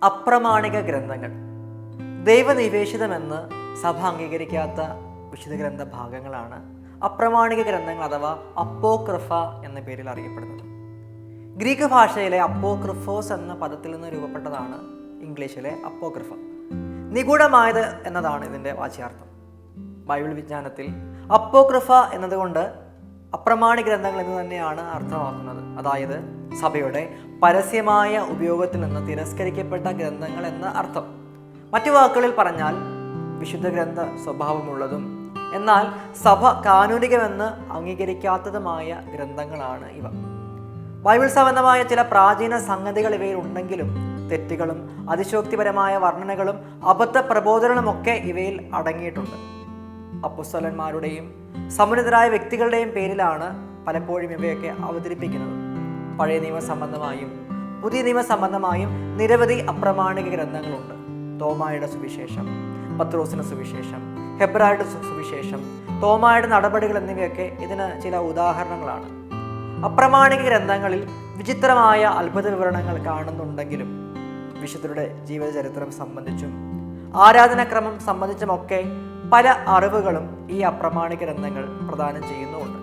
അപ്രമാണിക ഗ്രന്ഥങ്ങൾ. ദൈവനിവേശിതമെന്ന് സഭ അംഗീകരിക്കാത്ത വിശുദ്ധ ഗ്രന്ഥ ഭാഗങ്ങളാണ് അപ്രമാണിക ഗ്രന്ഥങ്ങൾ അഥവാ അപ്പോക്രിഫ എന്ന പേരിൽ അറിയപ്പെടുന്നത്. ഗ്രീക്ക് ഭാഷയിലെ അപ്പോക്രിഫോസ് എന്ന പദത്തിൽ നിന്ന് രൂപപ്പെട്ടതാണ് ഇംഗ്ലീഷിലെ അപ്പോക്രിഫ. നിഗൂഢമായത് എന്നതാണ് ഇതിൻ്റെ വാച്യാർത്ഥം. ബൈബിൾ വിജ്ഞാനത്തിൽ അപ്പോക്രിഫ എന്നതുകൊണ്ട് അപ്രമാണിക ഗ്രന്ഥങ്ങൾ എന്ന് തന്നെയാണ് അർത്ഥമാക്കുന്നത്. അതായത് സഭയുടെ പരസ്യമായ ഉപയോഗത്തിൽ നിന്ന് തിരസ്കരിക്കപ്പെട്ട ഗ്രന്ഥങ്ങൾ എന്ന അർത്ഥം. മറ്റു വാക്കുകളിൽ പറഞ്ഞാൽ വിശുദ്ധ ഗ്രന്ഥ സ്വഭാവമുള്ളതും എന്നാൽ സഭ കാനൂനികമെന്ന് അംഗീകരിക്കാത്തതുമായ ഗ്രന്ഥങ്ങളാണ് ഇവ. ബൈബിൾ സംബന്ധമായ ചില പ്രാചീന സംഗതികൾ ഇവയിൽ ഉണ്ടെങ്കിലും തെറ്റുകളും അതിശോക്തിപരമായ വർണ്ണനകളും അബദ്ധ പ്രബോധനങ്ങളുമൊക്കെ ഇവയിൽ അടങ്ങിയിട്ടുണ്ട്. അപ്പോസ്തലന്മാരുടെയും സമുന്നതരായ വ്യക്തികളുടെയും പേരിലാണ് പലപ്പോഴും ഇവയൊക്കെ അവതരിപ്പിക്കുന്നത്. പഴയ നിയമ സംബന്ധമായും പുതിയ നിയമ സംബന്ധമായും നിരവധി അപ്രമാണിക ഗ്രന്ഥങ്ങളുണ്ട്. തോമായുടെ സുവിശേഷം, പത്രോസിന്റെ സുവിശേഷം, ഹെബ്രായരുടെ സുവിശേഷം, തോമായുടെ നടപടികൾ എന്നിവയൊക്കെ ഇതിന് ചില ഉദാഹരണങ്ങളാണ്. അപ്രമാണിക ഗ്രന്ഥങ്ങളിൽ വിചിത്രമായ അത്ഭുത വിവരണങ്ങൾ കാണുന്നുണ്ടെങ്കിലും വിശുദ്ധരുടെ ജീവിതചരിത്രം സംബന്ധിച്ചും ആരാധനാക്രമം സംബന്ധിച്ചുമൊക്കെ പല അറിവുകളും ഈ അപ്രമാണിക ഗ്രന്ഥങ്ങൾ പ്രദാനം ചെയ്യുന്നുമുണ്ട്.